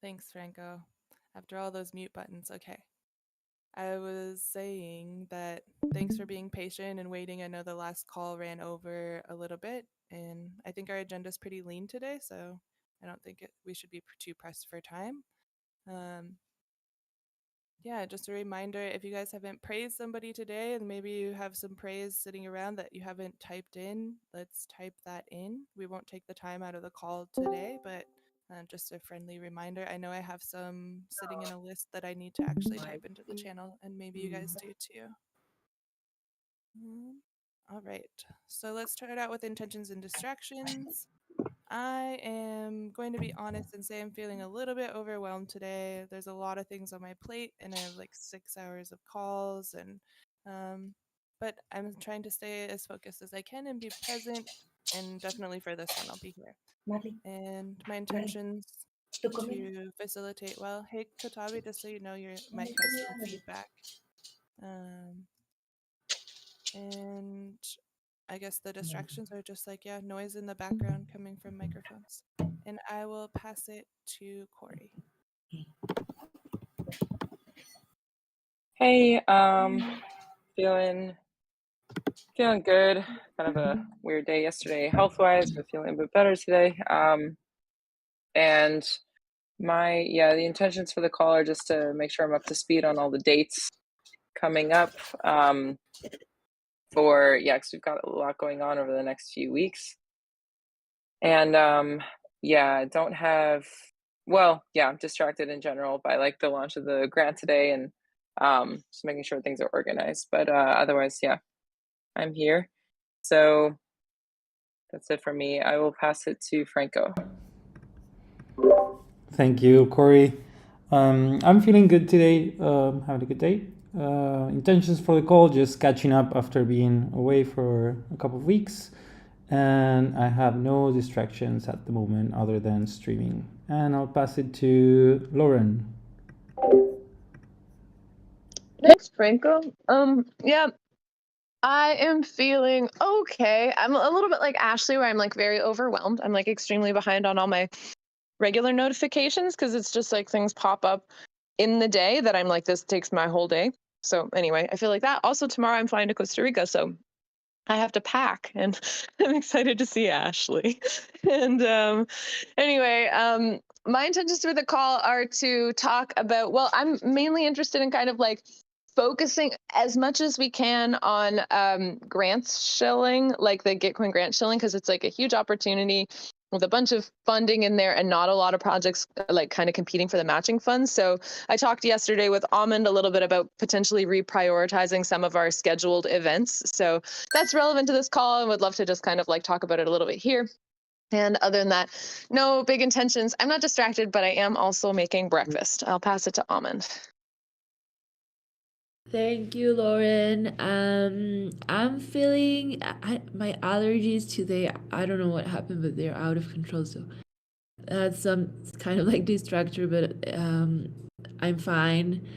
Thanks, Franco. After all those mute buttons, okay. I was saying that thanks for being patient and waiting. I know the last call ran over a little bit, and I think our agenda is pretty lean today, so I don't think we should be too pressed for time. Yeah, just a reminder, if you guys haven't praised somebody today and maybe you have some praise sitting around that you haven't typed in, let's type that in. We won't take the time out of the call today, but just a friendly reminder. I know I have some sitting in a list that I need to actually type into the channel, and maybe you guys do too. All right, so let's start out with intentions and distractions. I am going to be honest and say I'm feeling a little bit overwhelmed today. There's a lot of things on my plate, and I have like 6 hours of calls, and but I'm trying to stay as focused as I can and be present. And definitely for this one, I'll be here. And my intentions to facilitate well. Hey, Kotabi, just so you know, your mic has some feedback. And I guess the distractions are just like, yeah, noise in the background coming from microphones. And I will pass it to Corey. Hey, feeling good. Kind of a weird day yesterday health-wise, but feeling a bit better today. And the intentions for the call are just to make sure I'm up to speed on all the dates coming up. Because we've got a lot going on over the next few weeks. And I'm distracted in general by like the launch of the grant today and just making sure things are organized. But otherwise, yeah, I'm here. So that's it for me. I will pass it to Franco. Thank you, Corey. I'm feeling good today, having a good day. Intentions for the call, just catching up after being away for a couple of weeks. And I have no distractions at the moment other than streaming. And I'll pass it to Lauren. Thanks, Franco. I am feeling okay. I'm a little bit like Ashley, where I'm like very overwhelmed. I'm like extremely behind on all my regular notifications because it's just like things pop up in the day that I'm like, this takes my whole day. So anyway, I feel like that. Also, tomorrow I'm flying to Costa Rica, so I have to pack, and I'm excited to see Ashley. And my intentions for the call are to talk about, well, I'm mainly interested in kind of like focusing as much as we can on grants shilling, like the Gitcoin grant shilling, because it's like a huge opportunity with a bunch of funding in there and not a lot of projects like kind of competing for the matching funds. So I talked yesterday with Almond a little bit about potentially reprioritizing some of our scheduled events. So that's relevant to this call, and would love to just kind of like talk about it a little bit here. And other than that, no big intentions. I'm not distracted, but I am also making breakfast. I'll pass it to Almond. Thank you, Lauren. I'm feeling my allergies today. I don't know what happened, but they're out of control. So that's some kind of like distractor, but I'm fine.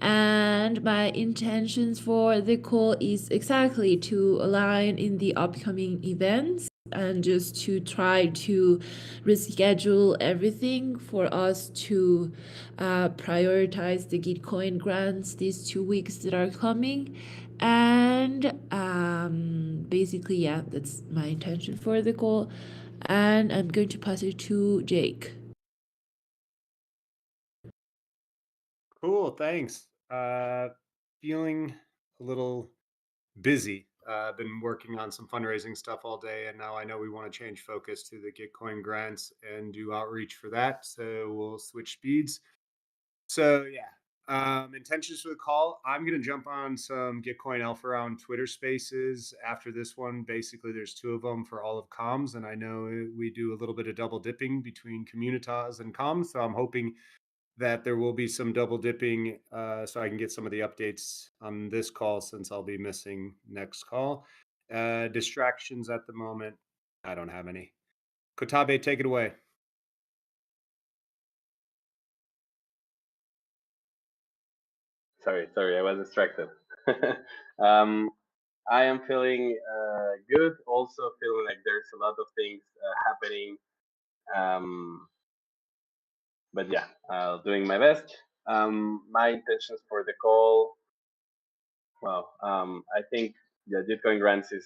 And my intentions for the call is exactly to align in the upcoming events and just to try to reschedule everything for us to prioritize the Gitcoin grants these 2 weeks that are coming. And basically, yeah, that's my intention for the call. And I'm going to pass it to Jake. Cool, thanks. Feeling a little busy. Been working on some fundraising stuff all day, and now I know we want to change focus to the Gitcoin grants and do outreach for that. So we'll switch speeds. So yeah, intentions for the call. I'm gonna jump on some Gitcoin Alpha on Twitter Spaces after this one. Basically, there's 2 of them for all of comms, and I know we do a little bit of double dipping between Communitas and comms. So I'm hoping that there will be some double dipping so I can get some of the updates on this call since I'll be missing next call. Distractions at the moment, I don't have any. Kotabe, take it away. Sorry, I was distracted. um, I am feeling good. Also feeling like there's a lot of things happening. Um, but yeah, doing my best. My intentions for the call. Well, I think the Gitcoin grants is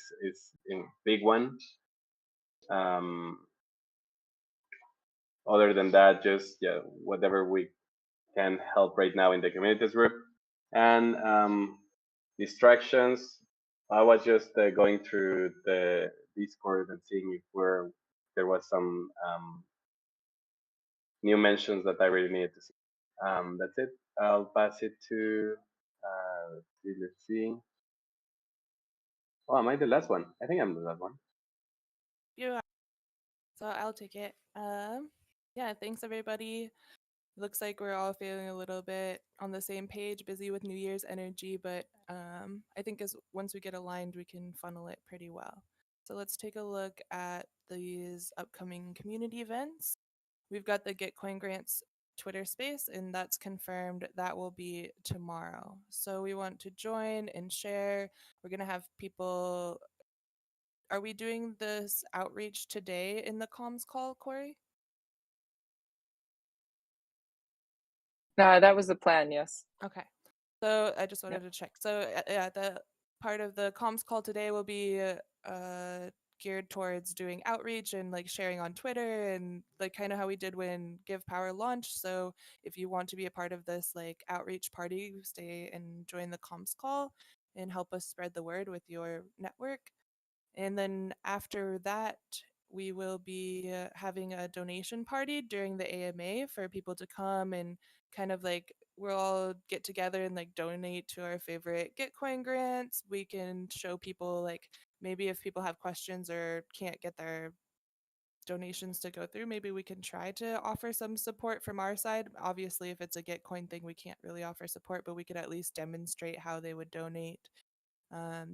a big one. Other than that, just yeah, whatever we can help right now in the communities group. And distractions. I was just going through the Discord and seeing if there was some new mentions that I really needed to see. That's it. I'll pass it to. Let's see. Oh, am I the last one? I think I'm the last one. Yeah. So I'll take it. Yeah, thanks everybody. Looks like we're all feeling a little bit on the same page, busy with New Year's energy, but I think as once we get aligned, we can funnel it pretty well. So let's take a look at these upcoming community events. We've got the Gitcoin Grants Twitter space, and that's confirmed that will be tomorrow. So we want to join and share. We're going to have people. Are we doing this outreach today in the comms call, Corey? That was the plan, yes. Okay. So I just wanted to check. So yeah, the part of the comms call today will be geared towards doing outreach and like sharing on Twitter and like kind of how we did when Give Power launched. So if you want to be a part of this like outreach party, stay and join the comms call and help us spread the word with your network. And then after that, we will be having a donation party during the AMA for people to come and kind of like we'll all get together and like donate to our favorite Gitcoin grants. We can show people like maybe if people have questions or can't get their donations to go through, maybe we can try to offer some support from our side. Obviously, if it's a Gitcoin thing, we can't really offer support, but we could at least demonstrate how they would donate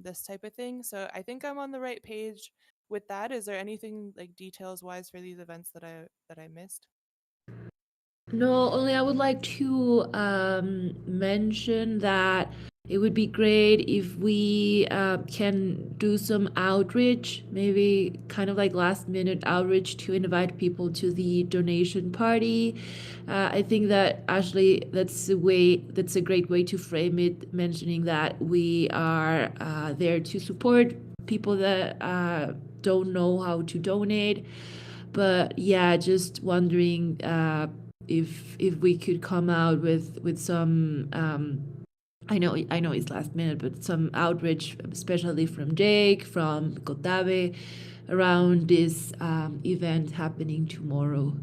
this type of thing. So I think I'm on the right page with that. Is there anything like details wise for these events that I missed? No, only I would like to mention that it would be great if we can do some outreach, maybe kind of like last minute outreach to invite people to the donation party. I think that Ashley, that's a great way to frame it, mentioning that we are there to support people that don't know how to donate. But yeah, just wondering if we could come out with some I know it's last minute, but some outreach, especially from Jake, from Kotabe, around this event happening tomorrow.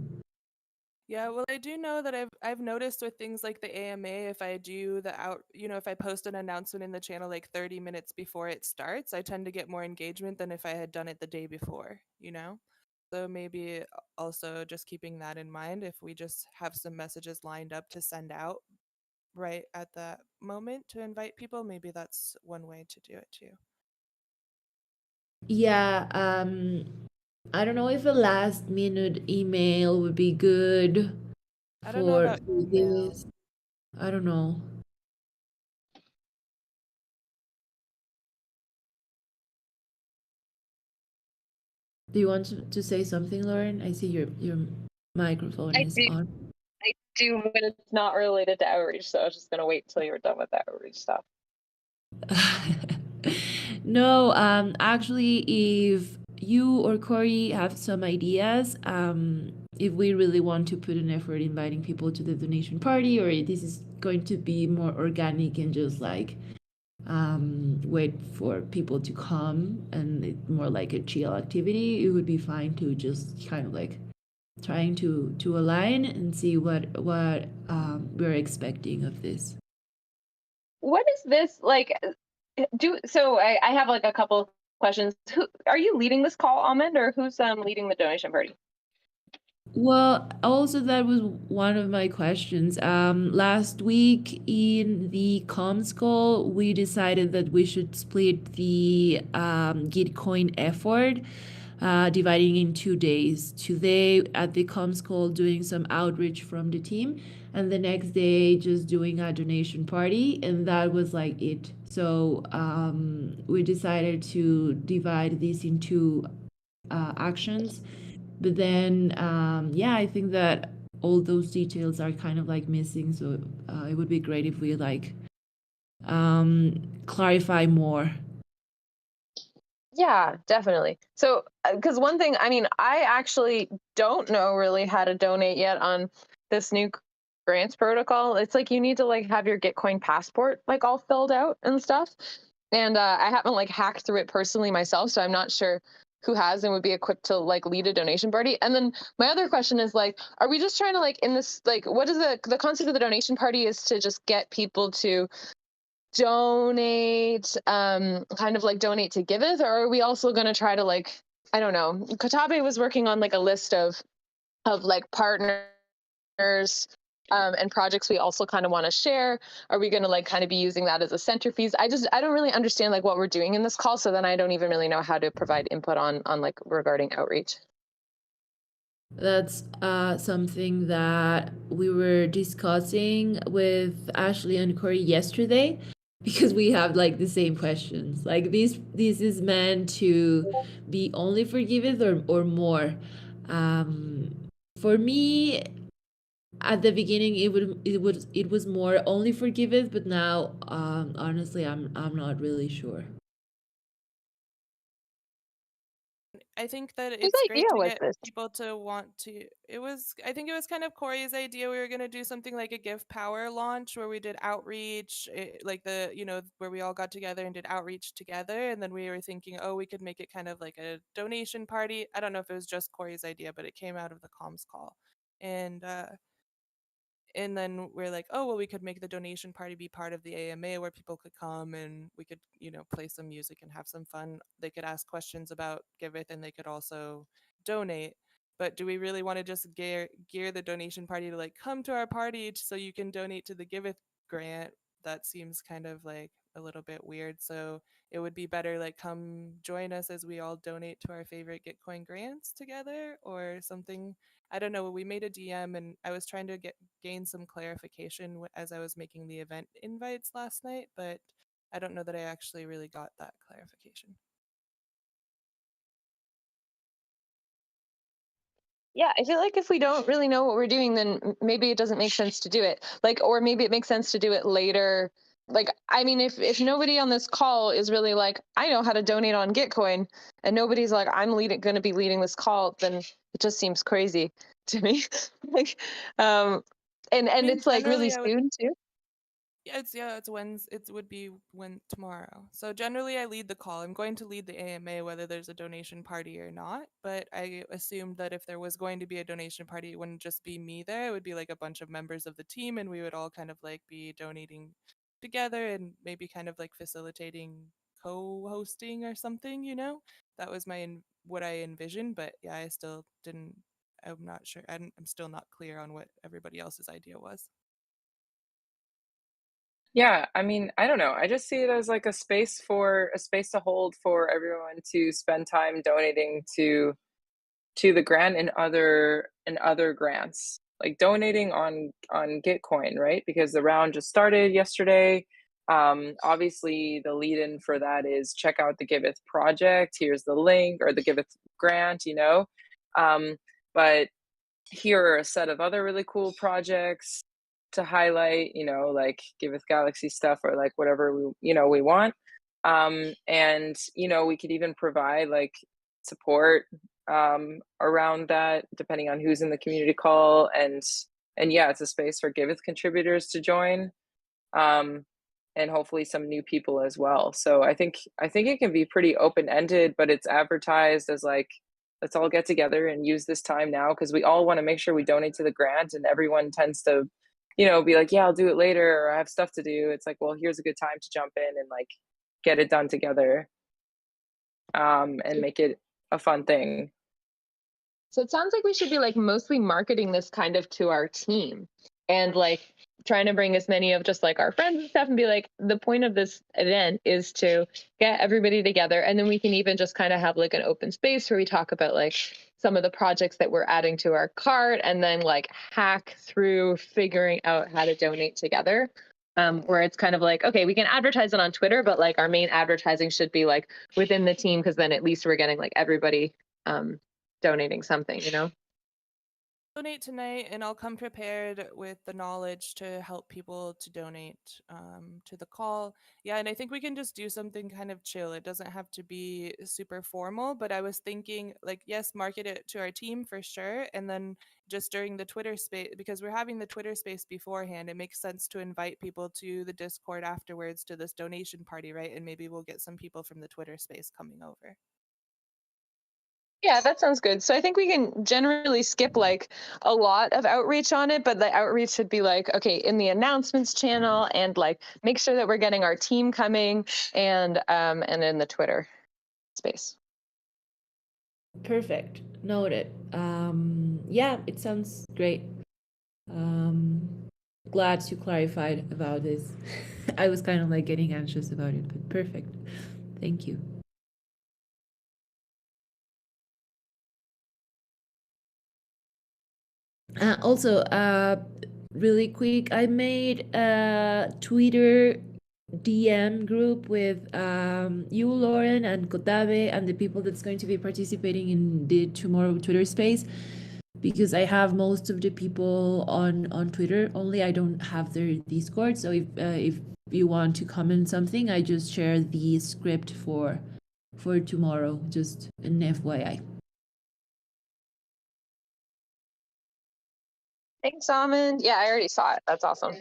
Yeah, well, I do know that I've noticed with things like the AMA, if I do the if I post an announcement in the channel like 30 minutes before it starts, I tend to get more engagement than if I had done it the day before, you know? So maybe also just keeping that in mind if we just have some messages lined up to send out right at that moment to invite people, maybe that's one way to do it too. Yeah, I don't know if a last minute email would be good I don't know for about email. this. I don't know. Do you want to say something, Lauren? I see your microphone is on. I do, but it's not related to outreach, so I was just gonna wait until you were done with the outreach stuff. No, actually, if you or Corey have some ideas, if we really want to put an effort inviting people to the donation party, or if this is going to be more organic and just like wait for people to come and it's more like a chill activity, it would be fine to just kind of like trying to align and see what we're expecting of this. What is this like? I have like a couple questions. Who are you leading this call, Almond, or who's leading the donation party? Well, also that was one of my questions. Last week in the comms call, we decided that we should split the Gitcoin effort. dividing in 2 days. Today at the comms call, doing some outreach from the team, and the next day just doing a donation party, and that was like it. So we decided to divide this into actions, but then yeah, I think that all those details are kind of like missing. So it would be great if we like clarify more. Yeah, definitely. So, because one thing, I mean, I actually don't know really how to donate yet on this new grants protocol. It's like you need to like have your Gitcoin passport like all filled out and stuff. And I haven't like hacked through it personally myself, so I'm not sure who has and would be equipped to like lead a donation party. And then my other question is like, are we just trying to like in this like what is the concept of the donation party is to just get people to donate, kind of like donate to Giveth, or are we also going to try to like, I don't know. Katabe was working on like a list of like partners and projects we also kind of want to share. Are we going to like kind of be using that as a centerpiece? I don't really understand like what we're doing in this call, so then I don't even really know how to provide input on like regarding outreach. That's something that we were discussing with Ashley and Corey yesterday, because we have like the same questions. Like this is meant to be only for Giveth or more. For me, at the beginning, it was more only for Giveth, but now honestly, I'm not really sure. I think that Whose it's idea great to was get this? people to want to. I think it was kind of Corey's idea. We were going to do something like a Give Power launch where we did outreach, like where we all got together and did outreach together. And then we were thinking, oh, we could make it kind of like a donation party. I don't know if it was just Corey's idea, but it came out of the comms call. And then we're like, oh, well, we could make the donation party be part of the AMA where people could come and we could, play some music and have some fun. They could ask questions about Giveth and they could also donate. But do we really want to just gear the donation party to like come to our party so you can donate to the Giveth grant? That seems kind of like a little bit weird. So it would be better like come join us as we all donate to our favorite Gitcoin grants together or something. I don't know. We made a DM and I was trying to gain some clarification as I was making the event invites last night, but I don't know that I actually really got that clarification. Yeah, I feel like if we don't really know what we're doing, then maybe it doesn't make sense to do it. Like, or maybe it makes sense to do it later. Like, I mean, if nobody on this call is really like, I know how to donate on Gitcoin, and nobody's like, I'm going to be leading this call, then it just seems crazy to me. Like, and I mean, it's like really generally I would soon too. it's Wednesday. It would be tomorrow. So generally, I lead the call. I'm going to lead the AMA whether there's a donation party or not. But I assumed that if there was going to be a donation party, it wouldn't just be me there. It would be like a bunch of members of the team, and we would all kind of like be donating together and maybe kind of like facilitating co-hosting or something. That was what I envisioned. But yeah, I still didn't. I'm not sure. I'm still not clear on what everybody else's idea was. Yeah, I mean, I don't know. I just see it as like a space to hold for everyone to spend time donating to the grant and other grants. Like donating on Gitcoin, right? Because the round just started yesterday. Obviously the lead in for that is check out the Giveth project. Here's the link, or the Giveth grant, but here are a set of other really cool projects to highlight, like Giveth Galaxy stuff or like whatever we want. And we could even provide like support around that depending on who's in the community call, and yeah, it's a space for Giveth contributors to join, and hopefully some new people as well. So I think it can be pretty open-ended, but it's advertised as like, let's all get together and use this time now because we all want to make sure we donate to the grant, and everyone tends to be like, yeah, I'll do it later, or I have stuff to do. It's like, well, here's a good time to jump in and like get it done together, and make it a fun thing. So it sounds like we should be like mostly marketing this kind of to our team and like trying to bring as many of just like our friends and stuff and be like, the point of this event is to get everybody together. And then we can even just kind of have like an open space where we talk about like some of the projects that we're adding to our cart and then like hack through figuring out how to donate together. Where it's kind of like, okay, we can advertise it on Twitter, but like our main advertising should be like within the team, because then at least we're getting like everybody donating something, you know? Donate tonight, and I'll come prepared with the knowledge to help people to donate to the call. Yeah, and I think we can just do something kind of chill. It doesn't have to be super formal, but I was thinking, like, yes, market it to our team for sure, and then just during the Twitter space, because we're having the Twitter space beforehand, it makes sense to invite people to the Discord afterwards to this donation party, right? And maybe we'll get some people from the Twitter space coming over. Yeah, that sounds good. So I think we can generally skip like a lot of outreach on it, but the outreach should be like, okay, in the announcements channel, and like make sure that we're getting our team coming, and in the Twitter space. Perfect. Noted. Yeah, it sounds great. Glad you clarified about this. I was kind of like getting anxious about it, but perfect. Thank you. Also, really quick, I made a Twitter DM group with you, Lauren, and Kotabe, and the people that's going to be participating in the tomorrow Twitter space, because I have most of the people on Twitter. Only I don't have their Discord. So if you want to comment something, I just share the script for tomorrow. Just an FYI. Thanks, Almond. Yeah, I already saw it. That's awesome.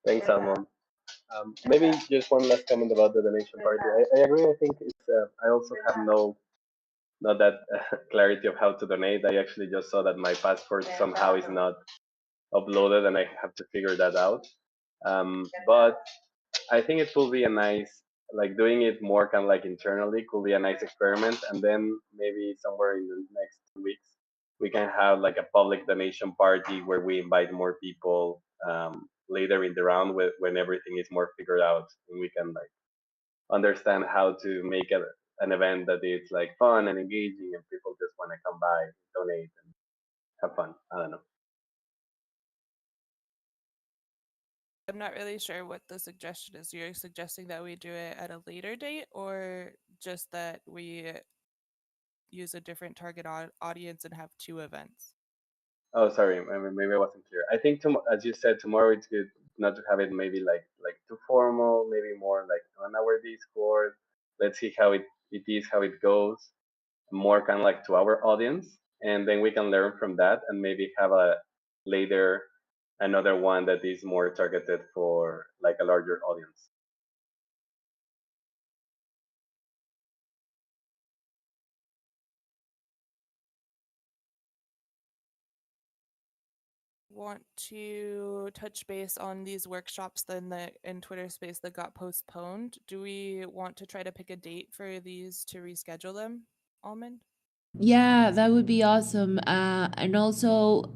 Thanks, Almond. Maybe just one last comment about the donation party. I agree. I think it's. I also have not that clarity of how to donate. I actually just saw that my passport somehow is not uploaded, and I have to figure that out. But I think it will be a nice, like doing it more kind of like internally could be a nice experiment, and then maybe somewhere in the next 2 weeks we can have like a public donation party where we invite more people later in the round when everything is more figured out, and we can like understand how to make an event that is like fun and engaging, and people just want to come by, donate, and have fun. I don't know. I'm not really sure what the suggestion is. You're suggesting that we do it at a later date, or just that we use a different target audience and have 2 events? Oh, sorry, maybe I wasn't clear. I think as you said, tomorrow it's good not to have it maybe like too formal, maybe more like on our Discord. Let's see how it is, how it goes, more kind of like to our audience, and then we can learn from that and maybe have a later another one that is more targeted for like a larger audience. Want to touch base on these workshops then that in Twitter space that got postponed? Do we want to try to pick a date for these to reschedule them, Almond? Yeah, that would be awesome. And also,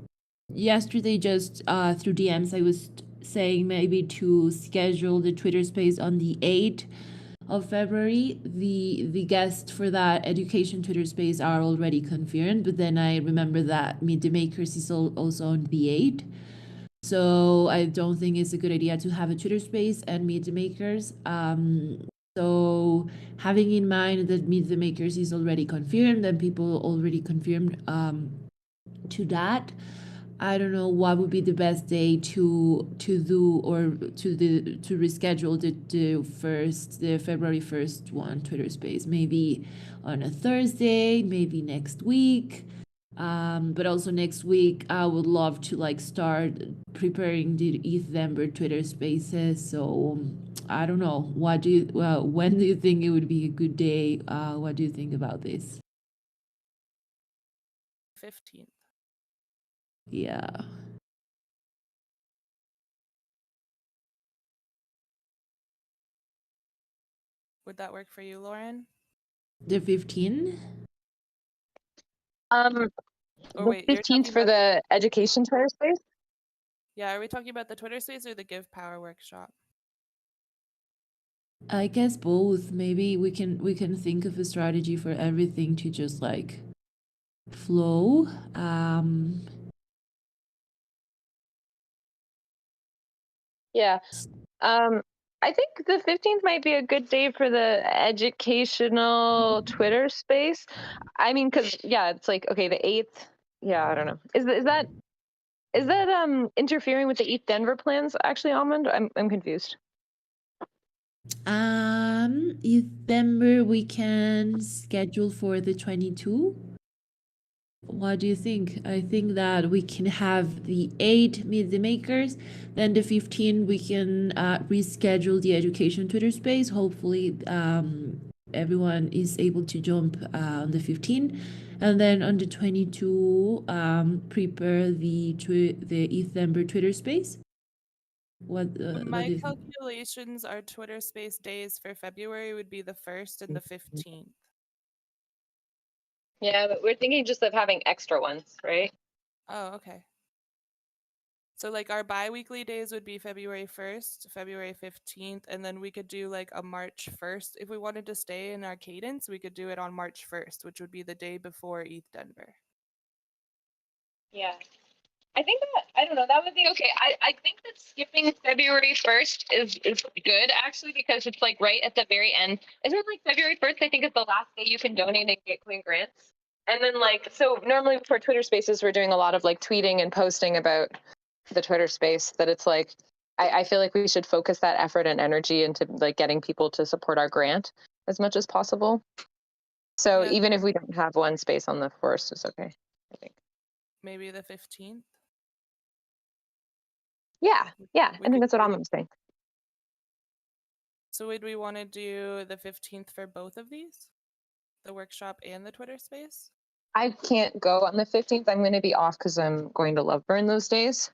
yesterday, just through DMs, I was saying maybe to schedule the Twitter space on the 8th of February. The guests for that education Twitter space are already confirmed, but then I remember that Meet the Makers is also on the 8th. So I don't think it's a good idea to have a Twitter space and Meet the Makers. So having in mind that Meet the Makers is already confirmed and people already confirmed to that, I don't know what would be the best day to do or to reschedule the February 1st one Twitter space. Maybe on a Thursday, maybe next week. But also next week I would love to like start preparing the Ethember Twitter spaces. So I don't know. When do you think it would be a good day? What do you think about this? 15th. Yeah. Would that work for you, Lauren? The 15th? Or The wait, you're 15th talking for about the education Twitter space? Yeah, are we talking about the Twitter space or the Give Power workshop? I guess both. Maybe we can think of a strategy for everything to just like flow. Yeah. I think the 15th might be a good day for the educational Twitter space. I mean, because yeah, it's like okay, the 8th. Yeah, I don't know. Is that interfering with the ETH Denver plans? Actually, Almond, I'm confused. December we can schedule for the 22. What do you think? I think that we can have the 8 meet the makers, then the 15 we can reschedule the education Twitter space. Hopefully, everyone is able to jump on the 15, and then on the 22, prepare the December Twitter space. What do My you think? calculations are Twitter space days for February would be the 1st and the 15th. Yeah, but we're thinking just of having extra ones, right? Oh, okay. So like our bi-weekly days would be February 1st, February 15th, and then we could do like a March 1st. If we wanted to stay in our cadence, we could do it on March 1st, which would be the day before ETH Denver. Yeah. I think that I don't know, that would be okay. I think that skipping February 1st is good actually because it's like right at the very end. Isn't it like February 1st? I think is the last day you can donate and get Queen grants. And then like so normally for Twitter spaces we're doing a lot of like tweeting and posting about the Twitter space that it's like I feel like we should focus that effort and energy into like getting people to support our grant as much as possible. So Yeah, even if we don't have one space on the 1st, it's okay, I think. maybe the 15th. Yeah, I We think could that's what do I'm saying. So would we want to do the 15th for both of these? The workshop and the Twitter space? I can't go on the 15th. I'm going to be off because I'm going to Loveburn those days.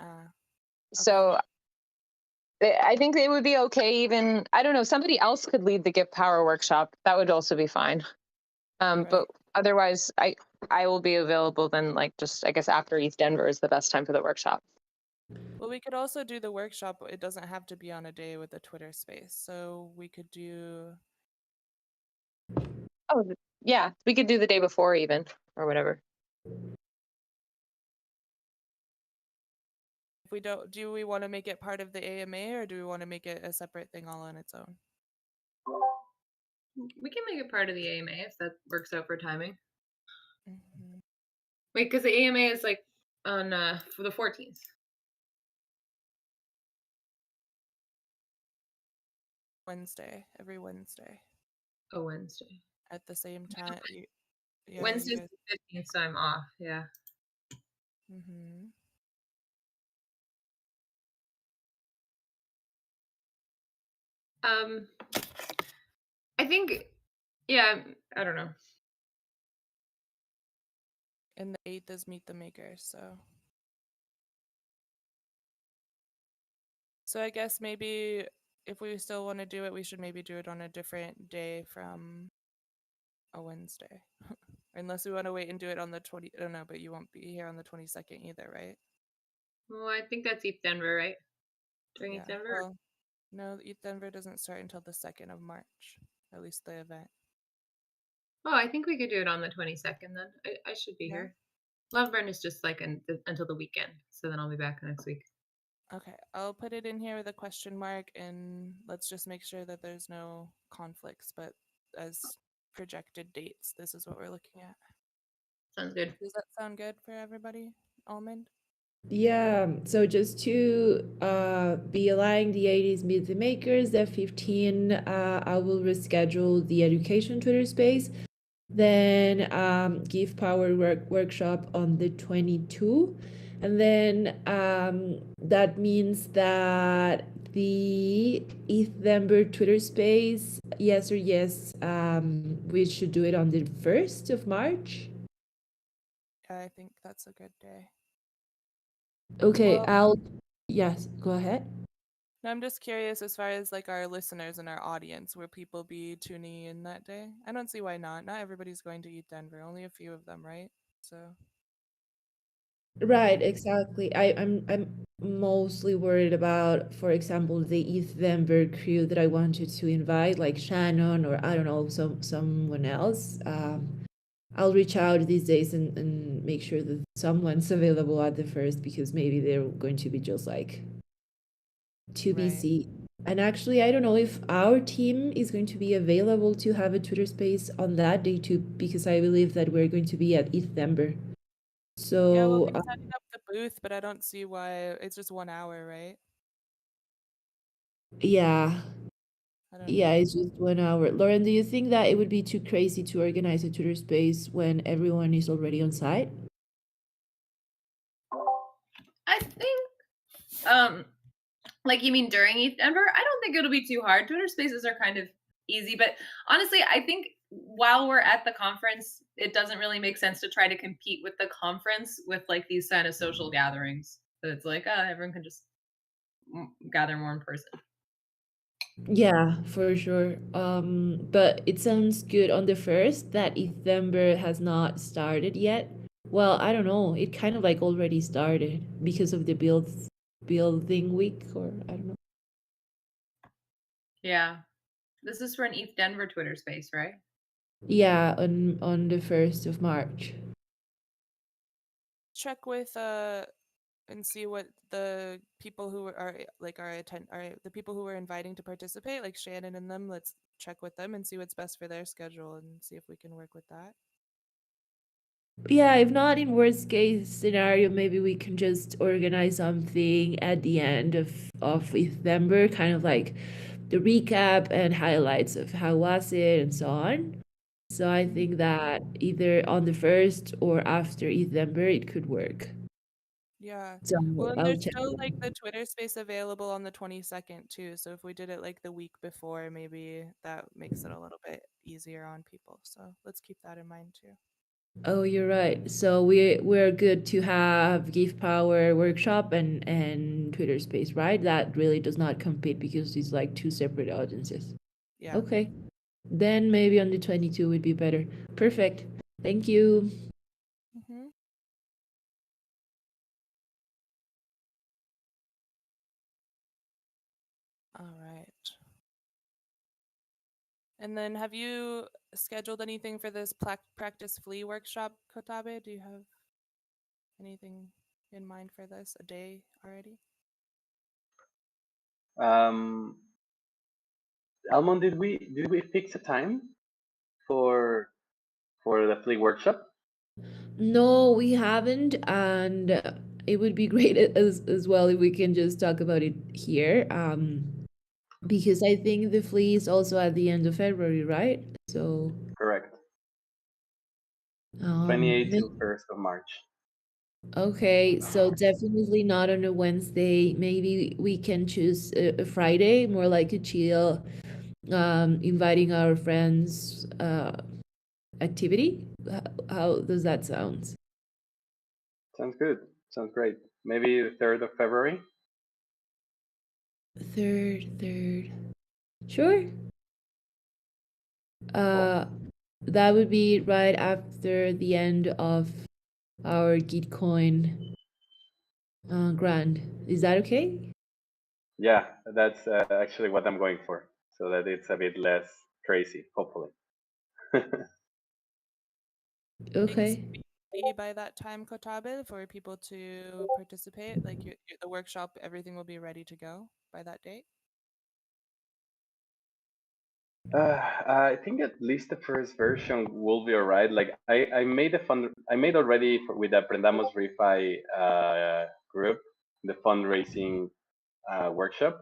Okay. So I think it would be okay. Even I don't know. Somebody else could lead the Give Power workshop. That would also be fine. Right. But otherwise, I will be available then. Like just I guess after East Denver is the best time for the workshop. Well, we could also do the workshop. It doesn't have to be on a day with the Twitter space. So we could do. Oh yeah, we could do the day before even or whatever. If we don't, do we want to make it part of the AMA or do we want to make it a separate thing all on its own? We can make it part of the AMA if that works out for timing. Mm-hmm. Wait, because the AMA is like on for the 14th. Wednesday, every Wednesday Oh, Wednesday. at the same time. Yeah, Wednesday's you guys. the 15th, so I'm off. Yeah. Mm-hmm. I think, yeah, I don't know. And the 8th is Meet the Makers, so I guess maybe if we still want to do it, we should maybe do it on a different day from a Wednesday. Unless we want to wait and do it on the 20. I don't know, but you won't be here on the 22nd either, right? Well, I think that's East Denver, right? During Yeah. East Denver? Well, no, ETH Denver doesn't start until the 2nd of March, at least the event. Oh, I think we could do it on the 22nd then. I should be here. Loveburn is just like until the weekend, so then I'll be back next week. Okay, I'll put it in here with a question mark, and let's just make sure that there's no conflicts, but as projected dates, this is what we're looking at. Sounds good. Does that sound good for everybody, Almond? Yeah, so just to be aligned, the 80s Meet the Makers, the 15, I will reschedule the education Twitter space. Then Give Power workshop on the 22. And then that means that the December Twitter space, yes or yes, we should do it on the 1st of March. Yeah, I think that's a good day. Okay, Well, yes, go ahead. no, I'm just curious as far as like our listeners and our audience, will people be tuning in that day? I don't see why not. Not everybody's going to ETH Denver, only a few of them, right? So Right, exactly. I'm mostly worried about, for example, the East Denver crew that I wanted to invite, like Shannon or I don't know, someone else. I'll reach out these days and make sure that someone's available at the first because maybe they're going to be just like too Right. busy. And actually, I don't know if our team is going to be available to have a Twitter space on that day too, because I believe that we're going to be at East Denver. Yeah, we'll So be setting up the booth, but I don't see why it's just 1 hour, right? yeah, I don't yeah, know. it's just 1 hour. Lauren, do you think that it would be too crazy to organize a Twitter space when everyone is already on site? I think, like you mean during ETH Denver? I don't think it'll be too hard. Twitter Spaces are kind of easy, but honestly, I think while we're at the conference, it doesn't really make sense to try to compete with the conference with like these kind of social gatherings. So it's like, everyone can just gather more in person. Yeah, for sure. But it sounds good on the first that December has not started yet. Well, I don't know. It kind of like already started because of the building week, or I don't know. Yeah. This is for an ETH Denver Twitter space, right? Yeah, on the 1st of March. Check with and see what the people who are like are the people who we're inviting to participate, like Shannon and them. Let's check with them and see what's best for their schedule and see if we can work with that. Yeah, if not in worst case scenario, maybe we can just organize something at the end of December, kind of like the recap and highlights of how was it and so on. So I think that either on the first or after December it could work. Yeah. So Well, and I'll there's check. still like the Twitter space available on the 22nd too. So if we did it like the week before, maybe that makes it a little bit easier on people. So let's keep that in mind too. Oh, you're right. So we're good to have Give Power workshop and Twitter Space, right? That really does not compete because it's like two separate audiences. Yeah. Okay. Then maybe on the 22 would be better. Perfect. Thank you. Mm-hmm. All right. And then have you scheduled anything for this practice flea workshop, Kotabe? Do you have anything in mind for this? A day already? Almond, did we fix a time for the flea workshop? No, we haven't, and it would be great as well if we can just talk about it here. Because I think the flea is also at the end of February, right? So, Correct. 28th may- till 1st of March. okay, so definitely not on a Wednesday. Maybe we can choose a Friday, more like a chill, inviting our friends activity. How does that sound? Sounds good. Sounds great. Maybe the 3rd of February. Third. Sure. Cool. That would be right after the end of our Gitcoin grant. Is that okay? Yeah, that's actually what I'm going for, so that it's a bit less crazy, hopefully. Okay. Be by that time, Kotabe, for people to participate? Like the workshop, everything will be ready to go by that date? I think at least the first version will be alright. Like I made I made already with the Aprendamos Refi group the fundraising workshop.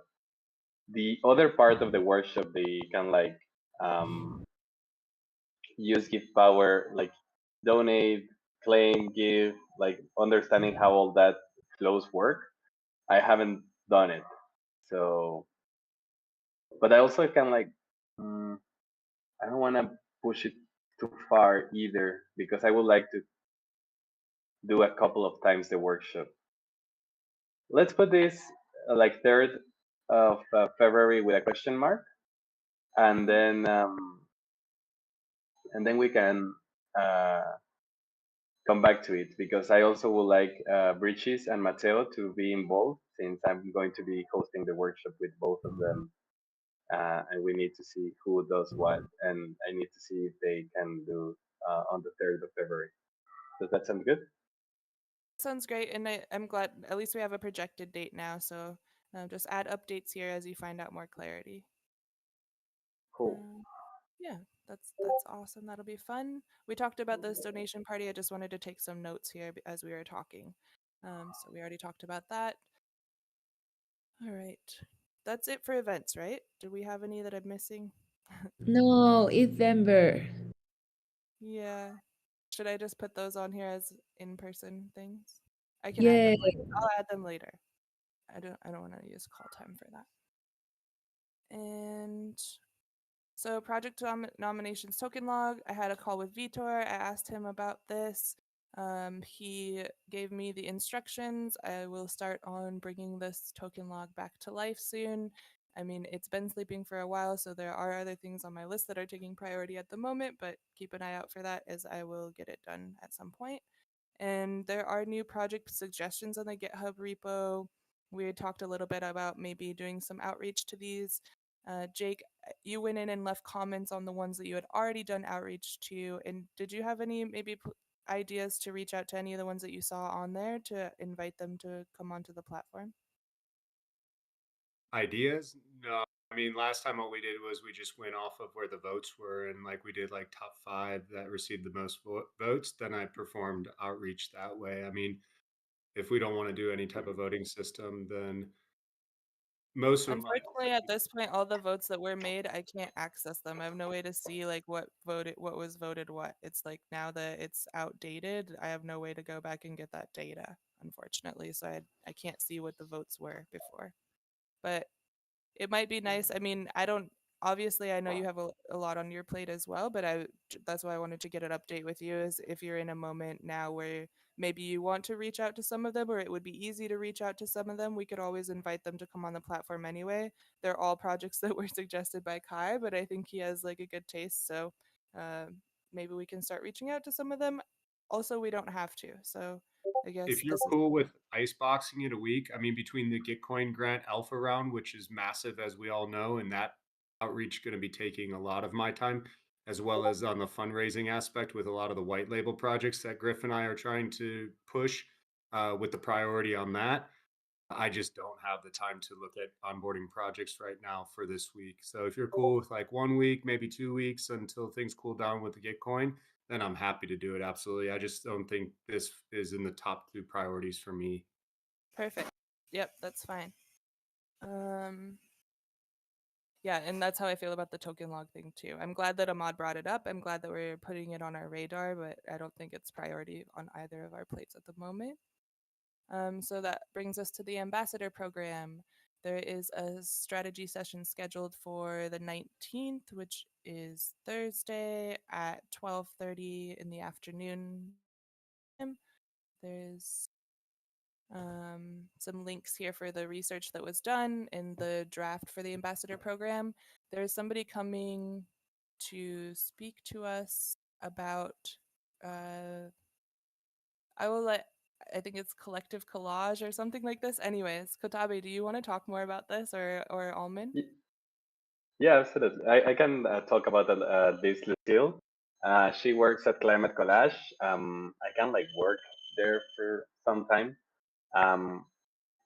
The other part of the workshop, they can like use Give Power, like donate, claim, give, like understanding how all that flows work. I haven't done it, so but I also can like I don't want to push it too far either because I would like to do a couple of times the workshop. Let's put this like 3rd of February with a question mark, and then we can uh, come back to it, because I also would like Bridges and Mateo to be involved, since I'm going to be hosting the workshop with both of them. And we need to see who does what, and I need to see if they can do on the 3rd of February. Does that sound good? Sounds great, and I'm glad at least we have a projected date now. So just add updates here as you find out more clarity. Cool. Yeah, that's awesome. That'll be fun. We talked about this donation party. I just wanted to take some notes here as we were talking. So we already talked about that. All right, that's it for events, right? Do we have any that I'm missing? No, it's Denver. Yeah. Should I just put those on here as in-person things? I can add Yeah. them later. I'll add them later. I don't want to use call time for that. And so project nominations token log, I had a call with Vitor. I asked him about this. He gave me the instructions. I will start on bringing this token log back to life soon. I mean, it's been sleeping for a while, so there are other things on my list that are taking priority at the moment, but keep an eye out for that as I will get it done at some point. And there are new project suggestions on the GitHub repo. We had talked a little bit about maybe doing some outreach to these. Jake, you went in and left comments on the ones that you had already done outreach to. And did you have any maybe ideas to reach out to any of the ones that you saw on there to invite them to come onto the platform? Ideas? No. I mean, last time what we did was we just went off of where the votes were, and like we did like top 5 that received the most votes. Then I performed outreach that way. I mean, if we don't want to do any type of voting system, then most of my Unfortunately, at this point, all the votes that were made, I can't access them. I have no way to see like what was voted what. It's like now that it's outdated, I have no way to go back and get that data, unfortunately. So I can't see what the votes were before. But it might be nice. I mean, I don't obviously I know you have a lot on your plate as well, but that's why I wanted to get an update with you is if you're in a moment now where maybe you want to reach out to some of them or it would be easy to reach out to some of them, we could always invite them to come on the platform anyway. They're all projects that were suggested by Kai, but I think he has like a good taste, so uh, maybe we can start reaching out to some of them. Also, we don't have to, so I guess if you're this is cool with iceboxing it a week, I mean, between the Gitcoin grant alpha round, which is massive, as we all know, and that outreach going to be taking a lot of my time, as well as on the fundraising aspect with a lot of the white label projects that Griff and I are trying to push with the priority on that. I just don't have the time to look at onboarding projects right now for this week. So if you're cool with like 1 week, maybe 2 weeks until things cool down with the Gitcoin, then I'm happy to do it. Absolutely. I just don't think this is in the top 2 priorities for me. perfect. Yep, that's fine. Yeah, and that's how I feel about the token log thing too. I'm glad that Ahmad brought it up. I'm glad that we're putting it on our radar, but I don't think it's priority on either of our plates at the moment. So that brings us to the ambassador program. There is a strategy session scheduled for the 19th, which is Thursday at 12:30 in the afternoon. There's some links here for the research that was done in the draft for the ambassador program. There's somebody coming to speak to us about I will let I think it's collective collage or something like this. Anyways, Kotabe, do you want to talk more about this or Almond? Yeah, absolutely. I can talk about this Lucille. She works at Climate Collage. I can like work there for some time. Um,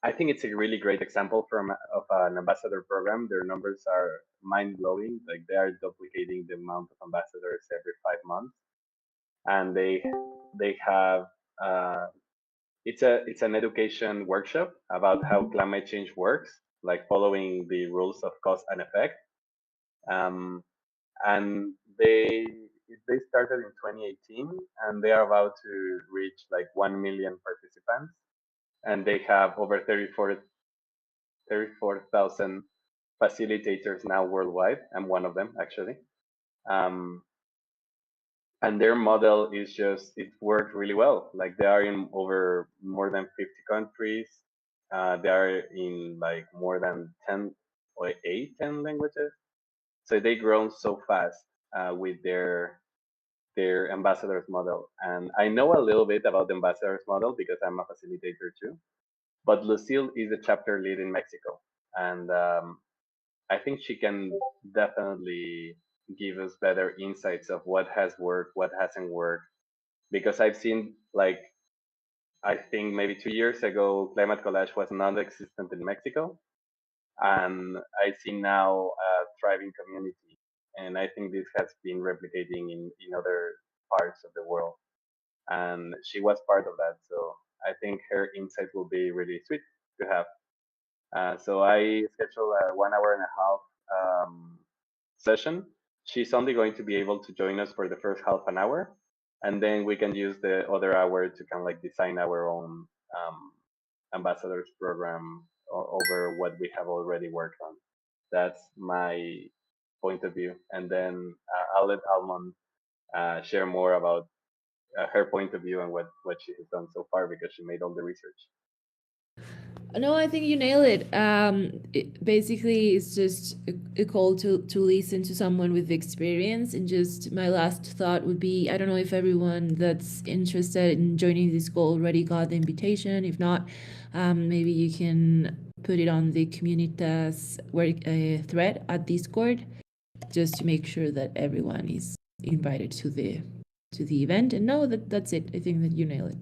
I think it's a really great example of an ambassador program. Their numbers are mind blowing. Like they are duplicating the amount of ambassadors every 5 months, and they have it's an education workshop about how climate change works, like following the rules of cause and effect. Um, and they started in 2018, and they are about to reach like 1 million participants, and they have over 34,000 facilitators now worldwide. I'm one of them, actually. Um, and their model is just, it worked really well. Like they are in over more than 50 countries. They are in like more than 10 or 8, 10 languages. So they grown so fast with their their ambassadors model. And I know a little bit about the ambassadors model because I'm a facilitator too. But Lucille is a chapter lead in Mexico, and I think she can definitely give us better insights of what has worked, what hasn't worked. Because I've seen, like, I think maybe 2 years ago, Climate Collage was non-existent in Mexico, and I see now a thriving community. And I think this has been replicating in other parts of the world. And she was part of that. So I think her insight will be really sweet to have. So I schedule a 1 hour and a half session. She's only going to be able to join us for the first half an hour, and then we can use the other hour to kind of like design our own ambassadors program over what we have already worked on. That's my point of view, and then I'll let Almond share more about her point of view and what she has done so far because she made all the research. No, I think you nail it. Basically, it's just a call to listen to someone with experience. And just my last thought would be, I don't know if everyone that's interested in joining this call already got the invitation. If not, maybe you can put it on the Comunitas thread at Discord, just to make sure that everyone is invited to the event. And no, that's it. I think that you nail it.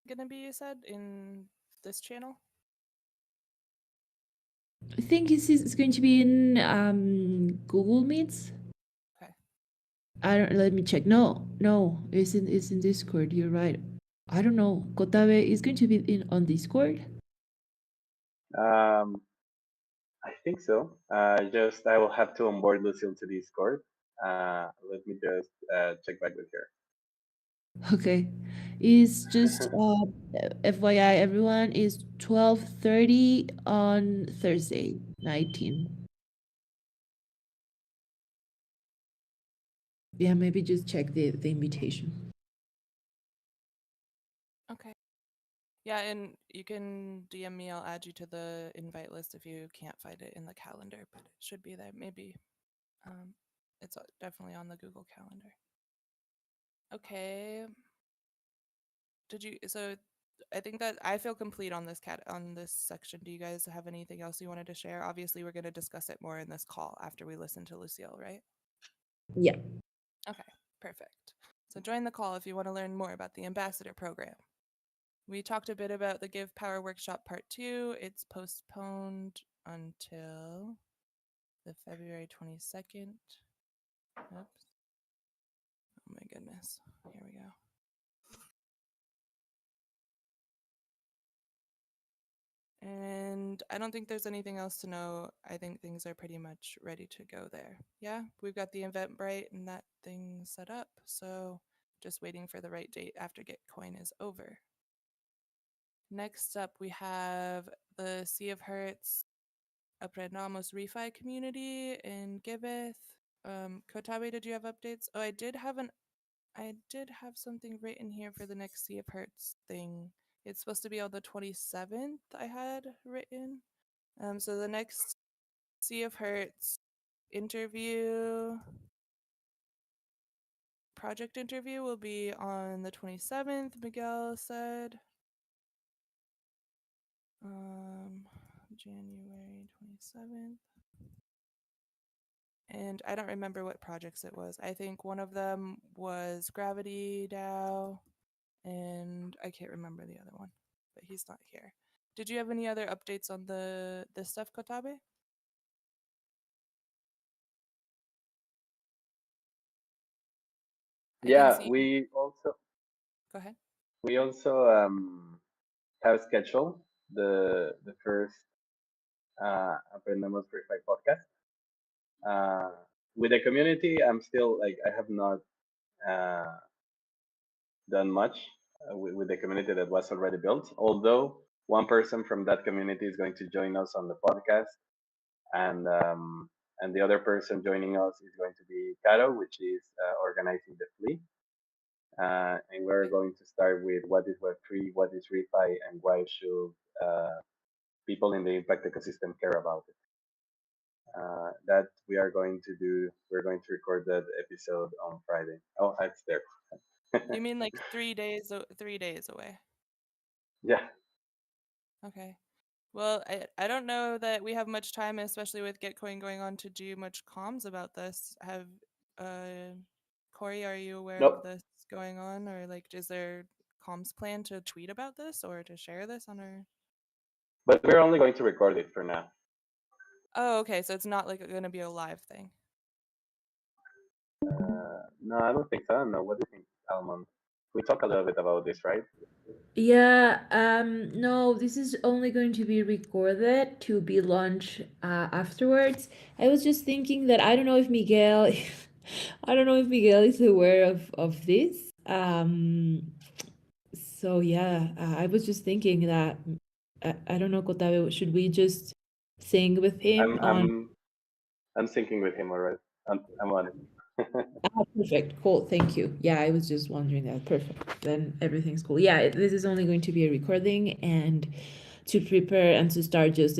Gonna be, you said, in this channel? I think it's going to be in Google Meets. Okay. I don't. Let me check. No, it's in Discord. You're right. I don't know. Kotabe is going to be on Discord. I think so. I will have to onboard Lucille to Discord. Let me just check back with her. Okay, it's just FYI, everyone, is 12:30 on Thursday, 19. Yeah, maybe just check the invitation. Okay. Yeah, and you can DM me. I'll add you to the invite list if you can't find it in the calendar, but it should be there. Maybe it's definitely on the Google Calendar. Okay. So I think that I feel complete on this section. Do you guys have anything else you wanted to share? Obviously, we're going to discuss it more in this call after we listen to Lucille, right? Yeah. Okay, perfect. So join the call if you want to learn more about the ambassador program. We talked a bit about the Give Power Workshop Part 2. It's postponed until the February 22nd. Oops. Oh my goodness. Here we go. And I don't think there's anything else to know. I think things are pretty much ready to go there. Yeah, we've got the Eventbrite and that thing set up. So just waiting for the right date after Gitcoin is over. Next up, we have the Sea of Hertz Aprendamos Refi community in Giveth. Kotabe, did you have updates? Oh, I did have something written here for the next Sea of Hertz thing. It's supposed to be on the 27th, I had written. So the next Sea of Hertz project interview will be on the 27th, Miguel said. January 27th. And I don't remember what projects it was. I think one of them was Gravity DAO, and I can't remember the other one, but he's not here. Did you have any other updates on this stuff, Kotabe? Yeah, we also go ahead. We also have scheduled the first Aprendamos Free Fight podcast. With the community, I'm still like I have not done much with the community that was already built. Although one person from that community is going to join us on the podcast, and the other person joining us is going to be Caro, which is organizing the flea. And we're going to start with what is Web3, what is refi, and why should people in the impact ecosystem care about it. that we're going to record that episode on Friday. Oh, it's there. You mean like 3 days? 3 days away. Yeah. Okay. Well, I don't know that we have much time, especially with Gitcoin going on, to do much comms about this. Have Corey, are you aware of Nope. this going on, or like, is there comms plan to tweet about this or to share this on our? But we're only going to record it for now. Oh, okay. So it's not like going to be a live thing. No, I don't think so. I don't know. What do you think, Almond? We talked a little bit about this, right? Yeah, no, this is only going to be recorded to be launched afterwards. I was just thinking that I don't know if Miguel, I don't know if Miguel is aware of this. So yeah, I was just thinking that I don't know, Kotave, should we just sing with him on? I'm syncing with him already. I'm on it. Perfect, cool, thank you. Yeah, I was just wondering that. Perfect, then everything's cool. Yeah, this is only going to be a recording and to prepare and to start just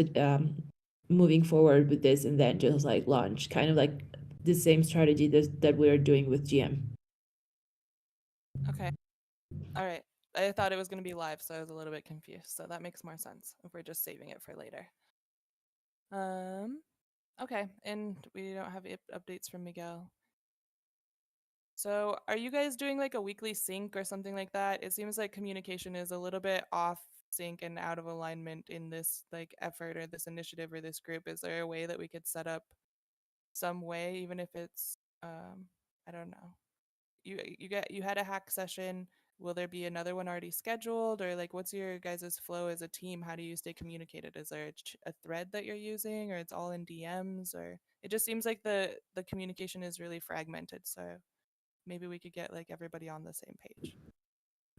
moving forward with this and then just like launch, kind of like the same strategy that we are doing with GM. Okay. All right. I thought it was going to be live, so I was a little bit confused. So that makes more sense if we're just saving it for later. Okay, and we don't have updates from Miguel. So are you guys doing like a weekly sync or something like that? It seems like communication is a little bit off sync and out of alignment in this like effort or this initiative or this group. Is there a way that we could set up some way, even if it's I don't know. You had a hack session. Will there be another one already scheduled, or like what's your guys' flow as a team? How do you stay communicated? Is there a thread that you're using, or it's all in DMs, or it just seems like the communication is really fragmented. So maybe we could get like everybody on the same page.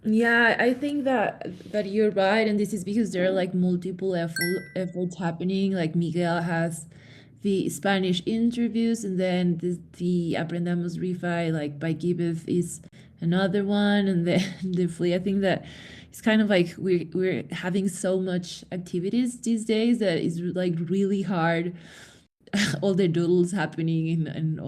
Yeah, I think that you're right, and this is because there are like multiple efforts happening. Like Miguel has the Spanish interviews, and then the Aprendamos Refi, like by Giveth, is another one, and then the Flea. I think that it's kind of like we're having so much activities these days that it's like really hard all the doodles happening and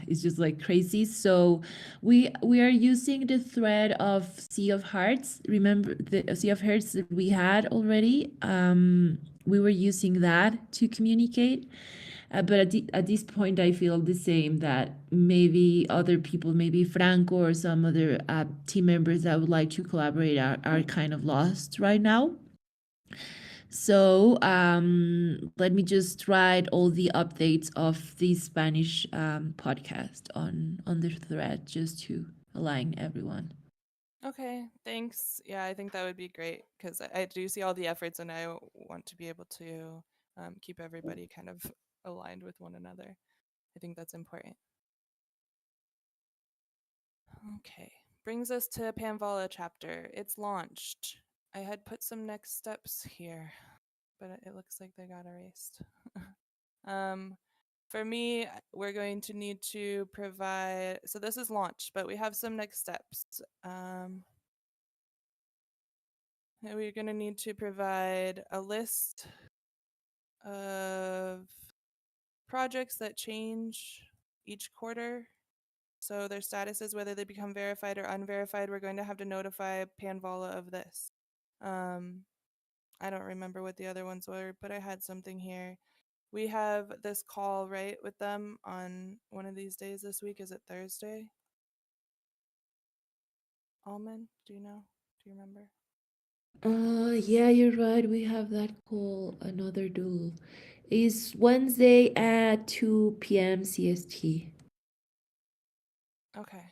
it's just like crazy. So we are using the thread of Sea of Hearts. Remember the Sea of Hearts that we had already? We were using that to communicate. But at this point, I feel the same, that maybe other people, maybe Franco or some other team members that would like to collaborate are kind of lost right now. So let me just write all the updates of the Spanish podcast on the thread just to align everyone. Okay, thanks. Yeah, I think that would be great because I do see all the efforts and I want to be able to keep everybody kind of aligned with one another. I think that's important. Okay, brings us to Panvala chapter. It's launched. I had put some next steps here, but it looks like they got erased. For me, we're going to need to provide, so this is launched, but we have some next steps. We're going to need to provide a list of projects that change each quarter. So their statuses, whether they become verified or unverified, we're going to have to notify Panvala of this. I don't remember what the other ones were, but I had something here. We have this call, right, with them on one of these days this week. Is it Thursday? Almond, do you know? Do you remember? Yeah, you're right. We have that call, another duel. Is Wednesday at 2 p.m. CST. Okay.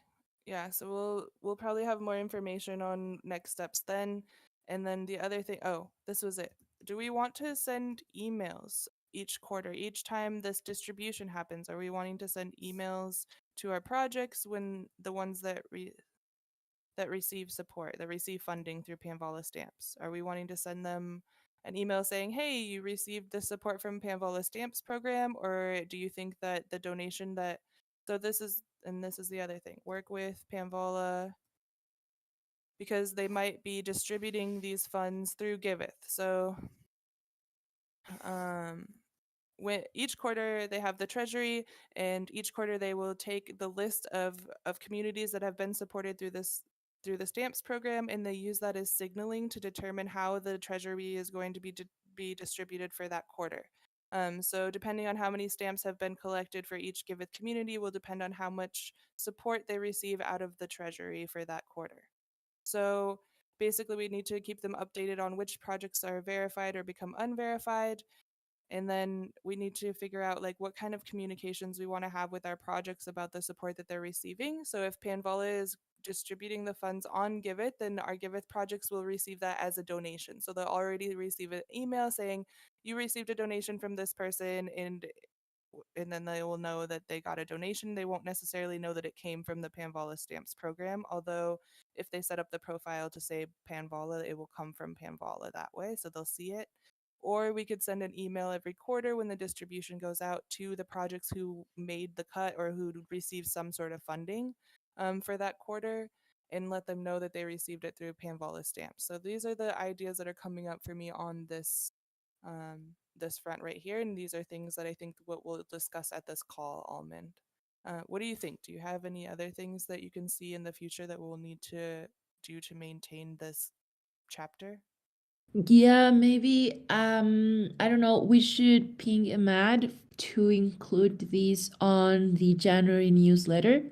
Yeah, so we'll probably have more information on next steps then. And then the other thing, oh, this was it. Do we want to send emails each quarter, each time this distribution happens? Are we wanting to send emails to our projects when the ones that receive support, that receive funding through Panvala stamps? Are we wanting to send them an email saying, hey, you received the support from Panvala stamps program? Or do you think that the donation that, so this is the other thing, work with Panvala because they might be distributing these funds through Giveth. So each quarter they have the treasury, and each quarter they will take the list of communities that have been supported through the stamps program, and they use that as signaling to determine how the treasury is going to be distributed for that quarter. So depending on how many stamps have been collected for each Giveth community will depend on how much support they receive out of the treasury for that quarter. So basically we need to keep them updated on which projects are verified or become unverified. And then we need to figure out like what kind of communications we want to have with our projects about the support that they're receiving. So if Panvala is distributing the funds on Giveth, then our Giveth projects will receive that as a donation. So they'll already receive an email saying you received a donation from this person, and then they will know that they got a donation. They won't necessarily know that it came from the Panvala Stamps program, although if they set up the profile to say Panvala, it will come from Panvala that way, so they'll see it. Or we could send an email every quarter when the distribution goes out to the projects who made the cut or who received some sort of funding for that quarter, and let them know that they received it through Panvala Stamps. So these are the ideas that are coming up for me on this front right here, and these are things that I think what we'll discuss at this call, Almond. What do you think? Do you have any other things that you can see in the future that we'll need to do to maintain this chapter? Yeah, maybe I don't know, we should ping Ahmad to include these on the January newsletter.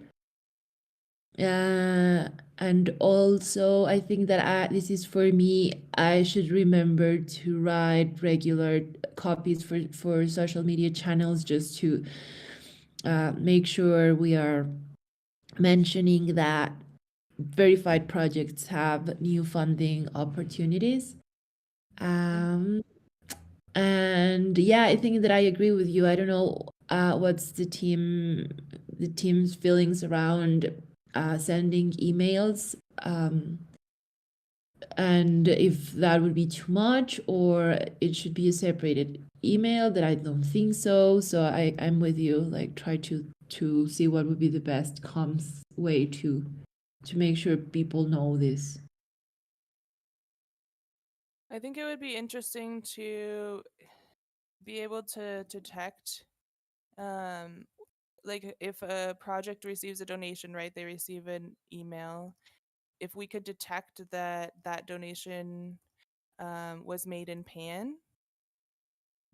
And also I think that this is for me, I should remember to write regular copies for social media channels, just to make sure we are mentioning that verified projects have new funding opportunities. And yeah, I think that I agree with you. I don't know what's the team's feelings around sending emails, and if that would be too much or it should be a separated email. That I don't think so. So I'm with you. Like, try to see what would be the best comms way to make sure people know this. I think it would be interesting to be able to detect like if a project receives a donation, right? They receive an email. If we could detect that that donation was made in Pan,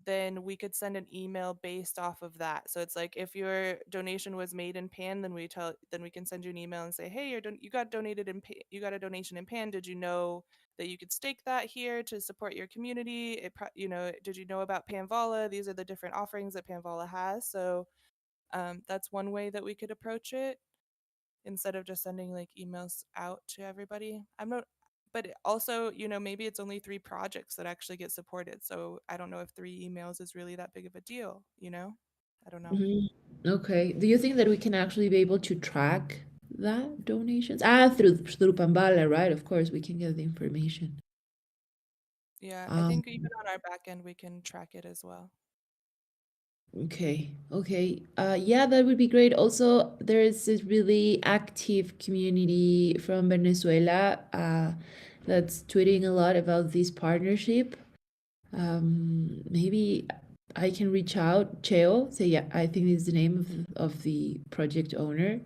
then we could send an email based off of that. So it's like if your donation was made in Pan, then we can send you an email and say, hey, you got donated in you got a donation in Pan. Did you know that you could stake that here to support your community? Did you know about Panvala? These are the different offerings that Panvala has. So that's one way that we could approach it, instead of just sending like emails out to everybody. But also, maybe it's only 3 projects that actually get supported. So I don't know if 3 emails is really that big of a deal, I don't know. Okay. Do you think that we can actually be able to track that donations? Through Pambala, right? Of course, we can get the information. Yeah, I think even on our back end, we can track it as well. Okay. Yeah, that would be great. Also, there is this really active community from Venezuela that's tweeting a lot about this partnership. Maybe I can reach out, Cheo. Say, yeah, I think is the name of the project owner.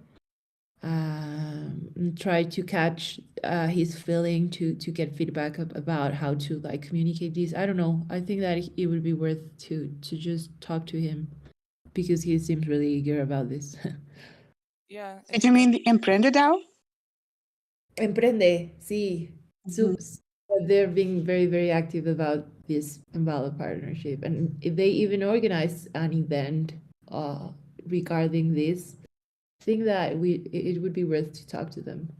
And try to catch his feeling to get feedback about how to like communicate this. I don't know. I think that it would be worth to just talk to him, because he seems really eager about this. Yeah. Did you mean the Emprende DAO? Emprende, sí. So they're being very, very active about this Pambala partnership, and if they even organize an event regarding this, I think that it would be worth to talk to them.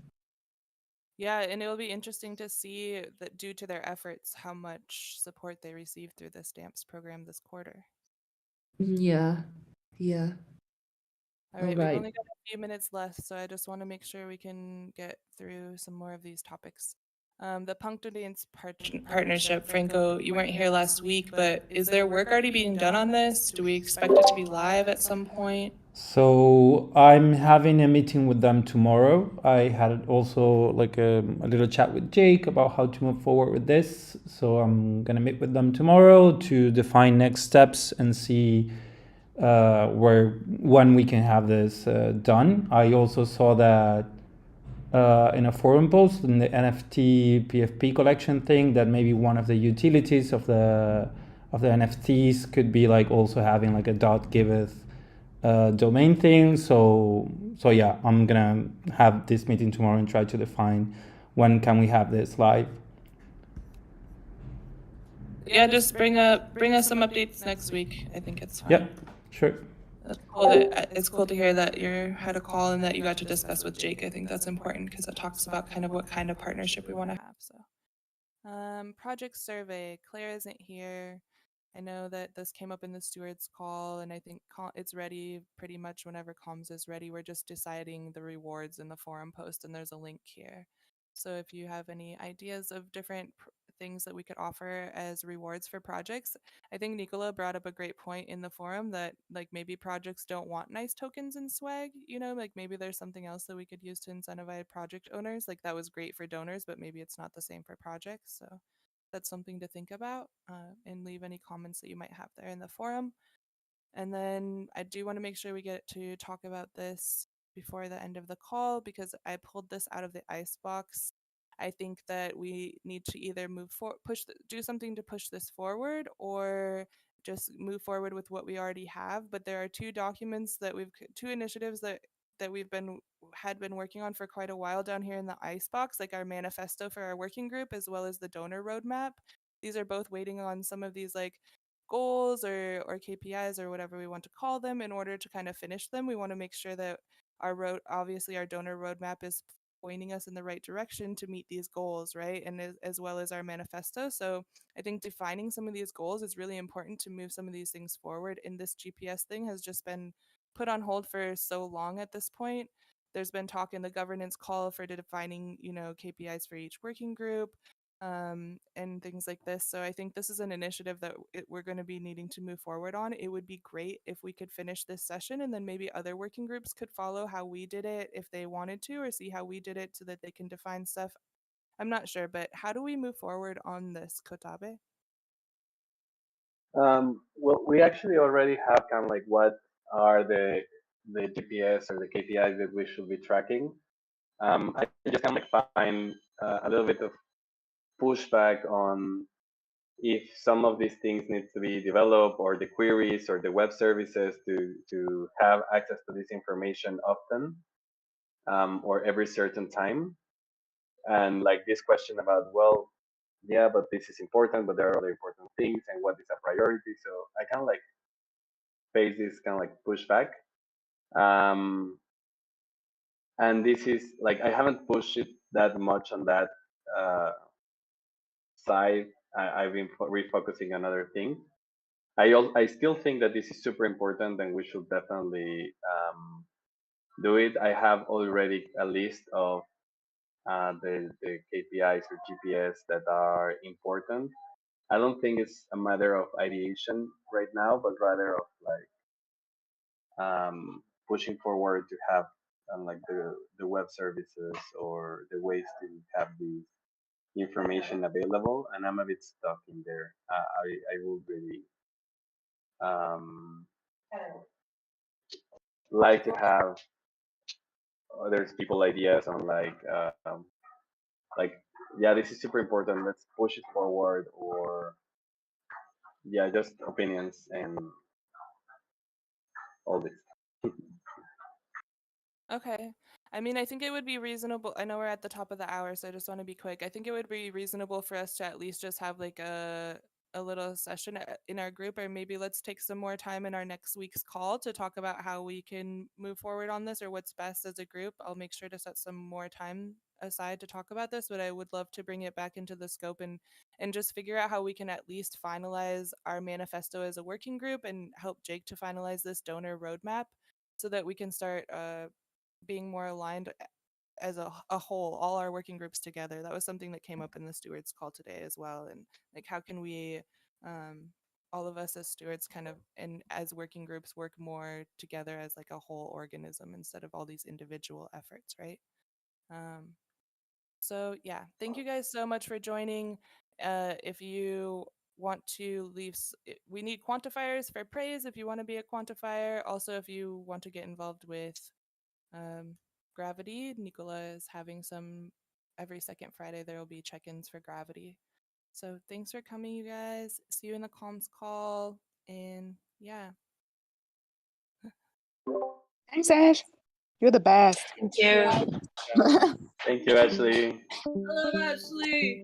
Yeah, and it'll be interesting to see that due to their efforts, how much support they received through the stamps program this quarter. Yeah. All right, we've only got a few minutes left, so I just want to make sure we can get through some more of these topics. The Puncto Dance partnership, Franco, you weren't here last week, but is there work already being done on this? Do we expect it to be live at some point? So I'm having a meeting with them tomorrow. I had also like a little chat with Jake about how to move forward with this. So I'm gonna meet with them tomorrow to define next steps and see when we can have this done. I also saw that in a forum post in the NFT PFP collection thing that maybe one of the utilities of the NFTs could be like also having like a .giveth domain thing. So yeah, I'm gonna have this meeting tomorrow and try to define when can we have this live. Yeah, just bring us some updates next week. I think it's fine. Yeah, sure. It's cool to hear that you had a call and that you got to discuss with Jake. I think that's important because it talks about kind of what kind of partnership we want to have. So, project survey. Claire isn't here. I know that this came up in the stewards call, and I think it's ready pretty much whenever comms is ready. We're just deciding the rewards in the forum post, and there's a link here. So if you have any ideas of different things that we could offer as rewards for projects, I think Nicola brought up a great point in the forum that like maybe projects don't want nice tokens and swag, like maybe there's something else that we could use to incentivize project owners. Like that was great for donors, but maybe it's not the same for projects. So that's something to think about, and leave any comments that you might have there in the forum. And then I do want to make sure we get to talk about this before the end of the call because I pulled this out of the icebox. I think that we need to either do something to push this forward or just move forward with what we already have. But there are two initiatives that we've been working on for quite a while down here in the icebox, like our manifesto for our working group as well as the donor roadmap. These are both waiting on some of these like goals or KPIs or whatever we want to call them in order to kind of finish them. We want to make sure that obviously our donor roadmap is pointing us in the right direction to meet these goals, right? And as well as our manifesto. So I think defining some of these goals is really important to move some of these things forward. And this GPS thing has just been put on hold for so long at this point. There's been talk in the governance call for defining, KPIs for each working group, and things like this. So I think this is an initiative that we're going to be needing to move forward on. It would be great if we could finish this session and then maybe other working groups could follow how we did it if they wanted to, or see how we did it so that they can define stuff. I'm not sure, but how do we move forward on this, Kotabe? Well, we actually already have kind of like what are the GPS or the KPIs that we should be tracking. I just kind of like find a little bit of pushback on if some of these things need to be developed, or the queries or the web services to have access to this information often, or every certain time. And like this question about, well, yeah, but this is important, but there are other important things, and what is a priority? So I kind of like face this kind of like pushback. And this is like, I haven't pushed it that much on that side. I've been refocusing on other things. I still think that this is super important, and we should definitely do it. I have already a list of the KPIs or GPS that are important. I don't think it's a matter of ideation right now, but rather of like pushing forward to have like the web services or the ways to have the information available. And I'm a bit stuck in there. I would really like to have others people ideas on like, yeah, this is super important, let's push it forward, or yeah, just opinions and all this. Okay. I mean, I think it would be reasonable. I know we're at the top of the hour, so I just want to be quick. I think it would be reasonable for us to at least just have like a little session in our group, or maybe let's take some more time in our next week's call to talk about how we can move forward on this or what's best as a group. I'll make sure to set some more time aside to talk about this, but I would love to bring it back into the scope and just figure out how we can at least finalize our manifesto as a working group and help Jake to finalize this donor roadmap so that we can start being more aligned as a whole, all our working groups together. That was something that came up in the stewards call today as well. And like, how can we, all of us as stewards kind of, and as working groups, work more together as like a whole organism instead of all these individual efforts, right? So yeah, thank you guys so much for joining. If you want to leave, we need quantifiers for praise if you want to be a quantifier. Also, if you want to get involved with Gravity, Nicola is having some every second Friday. There will be check-ins for Gravity. So thanks for coming, you guys. See you in the comms call, and yeah. Thanks, Ash. You're the best. Thank you. Thank you, Ashley. Hello, Ashley.